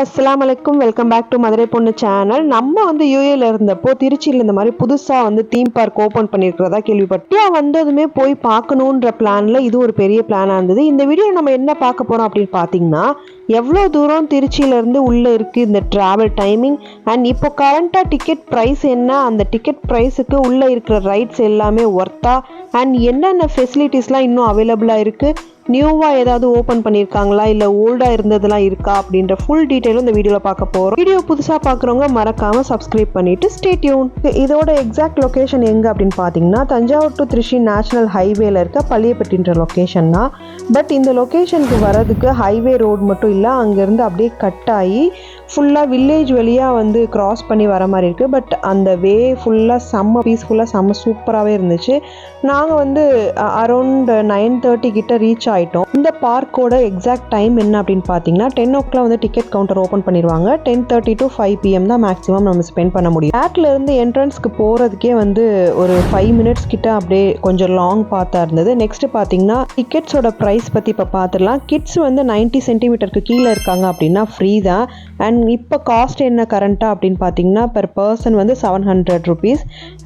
அஸ்ஸலாமு அலைக்கும், welcome back to Madurai பொண்ணு சேனல். நம்ம வந்து யூஏல இருந்தப்போ திருச்சியில் இந்த மாதிரி புதுசாக வந்து தீம் பார்க் ஓப்பன் பண்ணியிருக்கிறதா கேள்விப்பட்டேன். வந்ததுமே போய் பார்க்கணுன்ற பிளானில் இது ஒரு பெரிய பிளானாக இருந்தது. இந்த வீடியோ நம்ம என்ன பார்க்க போகிறோம் அப்படின்னு பார்த்தீங்கன்னா, எவ்வளோ தூரம் திருச்சியிலேருந்து உள்ளே இருக்குது இந்த ட்ராவல் டைமிங் அண்ட் இப்போ கரண்ட்டாக டிக்கெட் ப்ரைஸ் என்ன, அந்த டிக்கெட் ப்ரைஸுக்கு உள்ளே இருக்கிற ரைட்ஸ் எல்லாமே ஒர்த்தா அண்ட் என்னென்ன ஃபெசிலிட்டிஸ்லாம் இன்னும் அவைலபிளாக இருக்குது, நியூவாக ஏதாவது ஓப்பன் பண்ணியிருக்காங்களா இல்லை ஓல்டாக இருந்ததெல்லாம் இருக்கா அப்படின்ற ஃபுல் டீட்டெயிலும் இந்த வீடியோவில் பார்க்க போகிறோம். வீடியோ புதுசாக பார்க்குறவங்க மறக்காமல் சப்ஸ்கிரைப் பண்ணிவிட்டு ஸ்டே டியூன். இதோட எக்ஸாக்ட் லொக்கேஷன் எங்கே அப்படின்னு பார்த்தீங்கன்னா, தஞ்சாவூர் டு திருச்சி நேஷனல் ஹைவேல இருக்க பள்ளியப்பட்டின்ற லொக்கேஷன் தான். பட் இந்த லொக்கேஷனுக்கு வரதுக்கு ஹைவே ரோடு மட்டும் இல்லை, அங்கேருந்து அப்படியே கட் ஆகி ஃபுல்லாக வில்லேஜ் வழியாக வந்து கிராஸ் பண்ணி வர மாதிரி இருக்குது. பட் அந்த வே ஃபுல்லாக செம்ம பீஸ்ஃபுல்லாக செம்ம சூப்பராகவே இருந்துச்சு. நாங்கள் வந்து அரௌண்ட் 9:30 கிட்ட ரீச் ஆகிட்டோம். இந்த பார்க்கோட எக்ஸாக்ட் டைம் என்ன அப்படின்னு பார்த்தீங்கன்னா, 10 o'clock வந்து டிக்கெட் கவுண்டர் ஓப்பன் பண்ணிடுவாங்க. 10:30 to 5 PM தான் மேக்ஸிமம் நம்ம ஸ்பெண்ட் பண்ண முடியும். பேக்லேருந்து என்ட்ரன்ஸ்க்கு போகிறதுக்கே வந்து ஒரு 5 minutes கிட்ட அப்படியே கொஞ்சம் லாங் பார்த்தா இருந்தது. நெக்ஸ்ட் பார்த்தீங்கன்னா, டிக்கெட்ஸோட ப்ரைஸ் பற்றி இப்போ பார்த்துடலாம். கிட்ஸ் வந்து 90 centimeterக்கு கீழே இருக்காங்க அப்படின்னா ஃப்ரீ தான். அண்ட் இப்போ காஸ்ட் என்ன கரண்ட்டாக அப்படின்னு பார்த்தீங்கன்னா, பெர் பர்சன் வந்து 700 rupees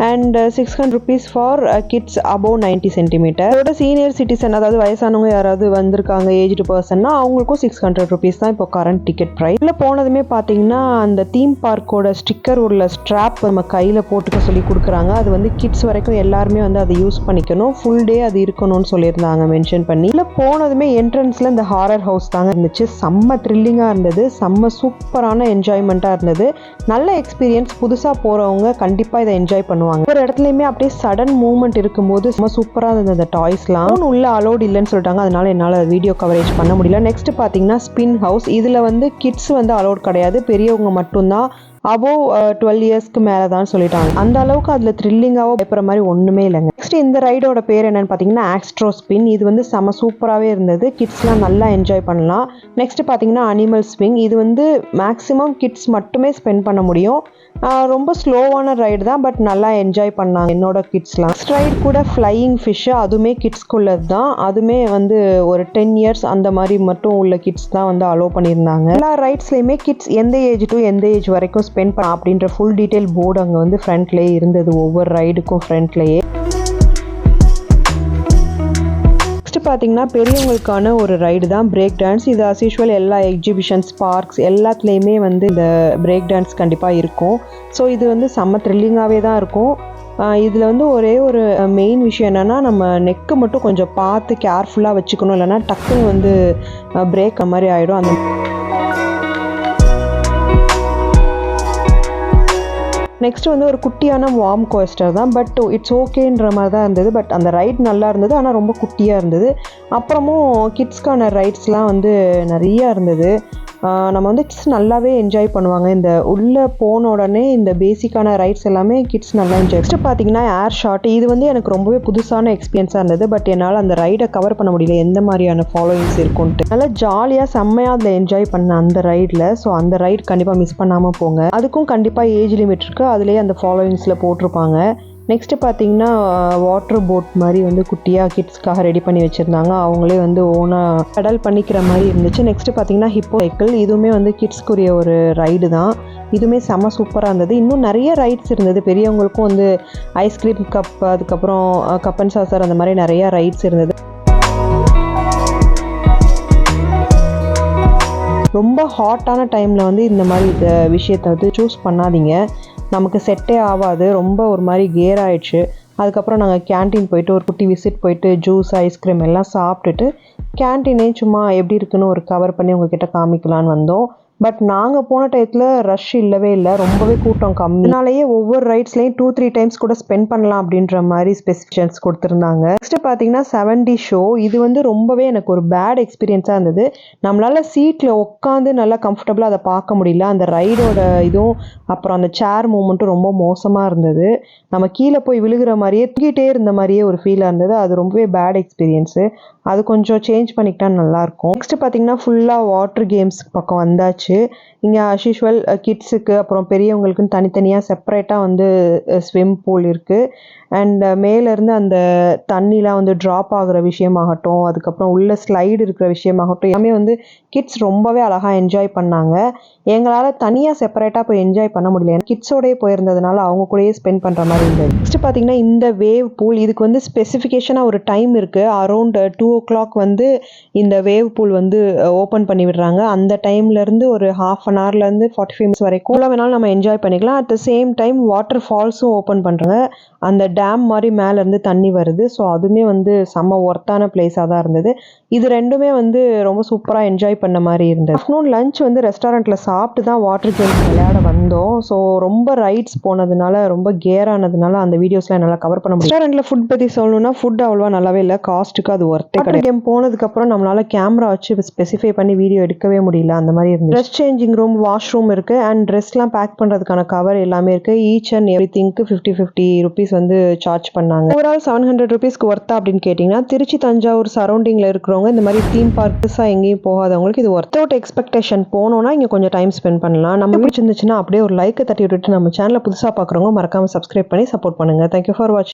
and 600 rupees for kids above 90 centimeter. அதோட சீனியர் சிட்டிசன், அதாவது வயசானவங்க யாராவது வந்திருக்காங்க ஏஜ்டு பர்சன்னா அவங்களுக்கும் 600 rupees தான் இப்போ கரண்ட் டிக்கெட் ப்ரைஸ். இல்லை போனதுமே பார்த்தீங்கன்னா, அந்த தீம் பார்க்கோட ஸ்டிக்கர் உள்ள ஸ்ட்ராப் நம்ம கையில் போட்டுக்க சொல்லி கொடுக்குறாங்க. அது வந்து கிட்ஸ் வரைக்கும் எல்லாருமே வந்து அதை யூஸ் பண்ணிக்கணும், ஃபுல் டே அது இருக்கணும்னு சொல்லியிருந்தாங்க மென்ஷன் பண்ணி. இல்லை போனதுமே என்ட்ரன்ஸில் இந்த ஹாரர் ஹவுஸ் தாங்க இருந்துச்சு. செம்ம த்ரில்லிங்காக இருந்தது, செம்ம சூப்பரான என்ஜாய்மெண்ட்டாக இருந்தது. நல்ல எக்ஸ்பீரியன்ஸ். புதுசாக போகிறவங்க கண்டிப்பாக இதை என்ஜாய் பண்ணுவாங்க. ஒரு இடத்துலையுமே அப்படியே சடன் மூவ்மெண்ட் இருக்கும்போது செம்ம சூப்பராக இருந்தது. அந்த டாய்ஸ்லாம் உள்ள அலோட் இல்லைன்னு சொல்லிட்டாங்க, அதனால என்னால் வீடியோ கவரேஜ் பண்ண முடியல. நெக்ஸ்ட் பார்த்தீங்கன்னா ஸ்பின் ஹவுஸ். இதில் வந்து கிட்ஸ் வந்து அலோட் கிடையாது, பெரியவங்க மட்டும்தான். அபோவ் 12 yearsக்கு மேலே தான் சொல்லிட்டாங்க. அந்த அளவுக்கு அதில் த்ரில்லிங்காக பயப்படுற மாதிரி ஒன்றுமே இல்லைங்க. நெக்ஸ்ட் இந்த ரைடோட பேர் என்னன்னு பார்த்தீங்கன்னா ஆஸ்ட்ரோ ஸ்பின். இது வந்து செம சூப்பராகவே இருந்தது, கிட்ஸ்லாம் நல்லா என்ஜாய் பண்ணலாம். நெக்ஸ்ட் பார்த்தீங்கன்னா அனிமல் ஸ்விங். இது வந்து மேக்ஸிமம் கிட்ஸ் மட்டுமே ஸ்பெண்ட் பண்ண முடியும். ரொம்ப ஸ்லோவான ரைடு தான், பட் நல்லா என்ஜாய் பண்ணாங்க என்னோட கிட்ஸ்லாம். நெக்ஸ்ட் ரைடு கூட ஃப்ளையிங் ஃபிஷ், அதுவுமே கிட்ஸ்க்குள்ளது தான். அதுவுமே வந்து ஒரு 10 years அந்த மாதிரி மட்டும் உள்ள கிட்ஸ் தான் வந்து அலோவ் பண்ணியிருந்தாங்க. எல்லா ரைட்ஸ்லையுமே கிட்ஸ் எந்த ஏஜ் டு எந்த ஏஜ் வரைக்கும் ஸ்பெண்ட் பண்ண அப்படின்ற ஃபுல் டீட்டெயில் போர்டு அங்கே வந்து ஃப்ரண்ட்லேயே இருந்தது, ஒவ்வொரு ரைடுக்கும் ஃப்ரண்ட்லேயே. பார்த்தீங்கன்னா பெரியவங்களுக்கான ஒரு ரைடு தான் பிரேக் டான்ஸ். இது அஸ் யூஷுவல் எல்லா எக்ஸிபிஷன்ஸ் பார்க்ஸ் எல்லாத்துலேயுமே வந்து இந்த பிரேக் டான்ஸ் கண்டிப்பாக இருக்கும். ஸோ இது வந்து செம்ம த்ரில்லிங்காகவே தான் இருக்கும். இதில் வந்து ஒரே ஒரு மெயின் விஷயம் என்னென்னா, நம்ம நெக்கு மட்டும் கொஞ்சம் பார்த்து கேர்ஃபுல்லாக வச்சுக்கணும், இல்லைனா டக்குன்னு வந்து பிரேக் மாதிரி ஆகிடும். அந்த நெக்ஸ்ட் வந்து ஒரு குட்டியான வார்ம் கோஸ்டர் தான், பட் இட்ஸ் ஓகேன்ற மாதிரி தான் இருந்தது. பட் அந்த ரைட் நல்லா இருந்தது, ஆனால் ரொம்ப குட்டியாக இருந்தது. அப்புறமும் கிட்ஸ்க்கான ரைட்ஸ்லாம் வந்து நிறையா இருந்தது. நம்ம வந்து கிட்ஸ் நல்லாவே என்ஜாய் பண்ணுவாங்க. இந்த உள்ளே போன உடனே இந்த பேசிக்கான ரைட்ஸ் எல்லாமே கிட்ஸ் நல்லா என்ஜாய். நெக்ஸ்ட் பார்த்தீங்கன்னா ஏர் ஷாட். இது வந்து எனக்கு ரொம்பவே புதுசான எக்ஸ்பீரியன்ஸாக இருந்தது. பட் என்னால் அந்த ரைடை கவர் பண்ண முடியல, எந்த மாதிரியான ஃபாலோயிங்ஸ் இருக்குன்ட்டு. நல்லா ஜாலியாக செம்மையாக அதில் என்ஜாய் பண்ண அந்த ரைடில். ஸோ அந்த ரைட் கண்டிப்பாக மிஸ் பண்ணாமல் போங்க. அதுக்கும் கண்டிப்பாக ஏஜ் லிமிட் இருக்குது, அதுலேயே அந்த ஃபாலோயிங்ஸில் போட்டிருப்பாங்க. நெக்ஸ்ட்டு பார்த்தீங்கன்னா வாட்டர் போட் மாதிரி வந்து குட்டியாக கிட்ஸ்க்காக ரெடி பண்ணி வச்சுருந்தாங்க. அவங்களே வந்து ஓனாக பெடல் பண்ணிக்கிற மாதிரி இருந்துச்சு. நெக்ஸ்ட்டு பார்த்தீங்கன்னா ஹிப்போ சைக்கிள். இதுவுமே வந்து கிட்ஸ்க்குரிய ஒரு ரைடு தான். இதுவுமே செம்ம சூப்பராக இருந்தது. இன்னும் நிறைய ரைட்ஸ் இருந்தது. பெரியவங்களுக்கும் வந்து ஐஸ்கிரீம் கப், அதுக்கப்புறம் கப் அண்ட் சாசர், அந்த மாதிரி நிறையா ரைட்ஸ் இருந்தது. ரொம்ப ஹாட்டான டைமில் வந்து இந்த மாதிரி விஷயத்தை வந்து சூஸ் பண்ணாதீங்க, நமக்கு செட்டே ஆகாது. ரொம்ப ஒரு மாதிரி கேர் ஆகிடுச்சு. அதுக்கப்புறம் நாங்கள் கேன்டீன் போயிட்டு ஒரு குட்டி விசிட் போயிட்டு ஜூஸ் ஐஸ்கிரீம் எல்லாம் சாப்பிட்டுட்டு கேன்டீனே சும்மா எப்படி இருக்குன்னு ஒரு கவர் பண்ணி உங்ககிட்ட காமிக்கலான்னு வந்தோம். பட் நாங்கள் போன டயத்தில் ரஷ் இல்லவே இல்லை, ரொம்பவே கூட்டம் கம்மி. அதனாலேயே ஒவ்வொரு ரைட்ஸ்லையும் 2-3 டைம்ஸ் கூட ஸ்பெண்ட் பண்ணலாம் அப்படின்ற மாதிரி ஸ்பெசிஃபிகேஷன்ஸ் கொடுத்துருந்தாங்க. நெக்ஸ்ட் பார்த்தீங்கன்னா 7D ஷோ. இது வந்து ரொம்பவே எனக்கு ஒரு பேட் எக்ஸ்பீரியன்ஸாக இருந்தது. நம்மளால சீட்டில் உட்காந்து நல்லா கம்ஃபர்டபுளாக அதை பார்க்க முடியல. அந்த ரைடோட இதுவும் அப்புறம் அந்த சேர் மூமெண்ட்டும் ரொம்ப மோசமாக இருந்தது. நம்ம கீழே போய் விழுகிற மாதிரியே தூக்கிட்டே இருந்த மாதிரியே ஒரு ஃபீலாக இருந்தது. அது ரொம்பவே பேட் எக்ஸ்பீரியன்ஸு. அது கொஞ்சம் சேஞ்ச் பண்ணிக்கிட்டா நல்லாயிருக்கும். நெக்ஸ்ட் பார்த்தீங்கன்னா ஃபுல்லாக வாட்டர் கேம்ஸ் பக்கம் வந்தாச்சு. இங்கே அஸ் யூஷுவல் கிட்ஸுக்கு அப்புறம் பெரியவங்களுக்குன்னு தனித்தனியாக செப்பரேட்டாக வந்து ஸ்விம் பூல் இருக்குது. அண்ட் மேலேருந்து அந்த தண்ணிலாம் வந்து ட்ராப் ஆகுற விஷயமாகட்டும், அதுக்கப்புறம் உள்ள ஸ்லைடு இருக்கிற விஷயமாகட்டும், எல்லாமே வந்து கிட்ஸ் ரொம்பவே அழகாக என்ஜாய் பண்ணாங்க. எங்களால் தனியாக செப்பரேட்டாக போய் என்ஜாய் பண்ண முடியல, ஏன்னா கிட்ஸோடய போயிருந்ததுனால அவங்க கூடயே ஸ்பெண்ட் பண்ணுற மாதிரி இருந்தது. நெக்ஸ்ட் பார்த்தீங்கன்னா இந்த வேவ் பூல், இதுக்கு வந்து ஸ்பெசிஃபிகேஷனாக ஒரு டைம் இருக்குது. அரௌண்ட் 2 o'clock வந்து இந்த வேவ் பூல் வந்து ஓப்பன் பண்ணி விடுறாங்க. அந்த டைம்லேருந்து ஒரு ½ an hourலேருந்து 45 minutes வரைக்கும் எவ்வளோ வேணாலும் நம்ம என்ஜாய் பண்ணிக்கலாம். At the same time water ஃபால்ஸும் ஓப்பன் பண்ணுறாங்க. அந்த டேம் மாதிரி மேலேருந்து தண்ணி வருது. ஸோ அதுவுமே வந்து செம்ம ஒர்த்தான பிளேஸாக தான் இருந்தது. இது ரெண்டுமே வந்து ரொம்ப சூப்பராக என்ஜாய் பண்ண மாதிரி இருந்தது. ஆஃப்டர்நூன் லஞ்ச் வந்து ரெஸ்டாரண்ட்டில் சாப்பிட்டு தான் வாட்டர் கேம்ஸ் விளையாட வந்தோம். ஸோ ரொம்ப ரைட்ஸ் போனதுனால, ரொம்ப கேர் ஆனதுனால அந்த வீடியோஸ்லாம் என்னால் கவர் பண்ண முடியும். ரெஸ்டாரண்ட்டில் ஃபுட் பற்றி சொல்லணும்னா ஃபுட் அவ்வளோவா நல்லாவே இல்லை, காஸ்ட்டுக்கு அது ஒர்த்தே கிடையாது. கேம் போனதுக்கப்புறம் நம்மளால் கேமரா வச்சு ஸ்பெசிஃபை பண்ணி வீடியோ எடுக்கவே முடியல, அந்த மாதிரி இருந்தது. ட்ரெஸ் சேஞ்சிங் ரூம், வாஷ்ரூம் இருக்குது. அண்ட் ட்ரெஸ்லாம் பேக் பண்ணுறதுக்கான கவர் எல்லாமே இருக்குது. Each and every thing 50 rupees வந்து சார்ஜ் பண்ணாங்க. ஓவரால் 700 rupeesக்கு ஒர்த்தா அப்படின்னு கேட்டிங்கன்னா, திருச்சி தஞ்சாவூர் சரௌண்டிங்கில் இருக்கிறவங்க, இந்த மாதிரி தீம் பார்க்ஸாக எங்கேயும் போகாதவங்களுக்கு இது ஒர்த் அவுட் எக்ஸ்பெக்டேஷன். போனோன்னா இங்கே கொஞ்சம் டைம் ஸ்பெண்ட் பண்ணலாம். நம்ம பிடிச்சிருந்துச்சுன்னா அப்படியே ஒரு லைக்கை தட்டி விட்டுட்டு நம்ம சேனலை புதுசாக பார்க்குறவங்க மறக்காமல் சப்ஸ்கிரைப் பண்ணி சப்போர்ட் பண்ணுங்கள். தேங்க்யூ ஃபார் வாட்சிங்.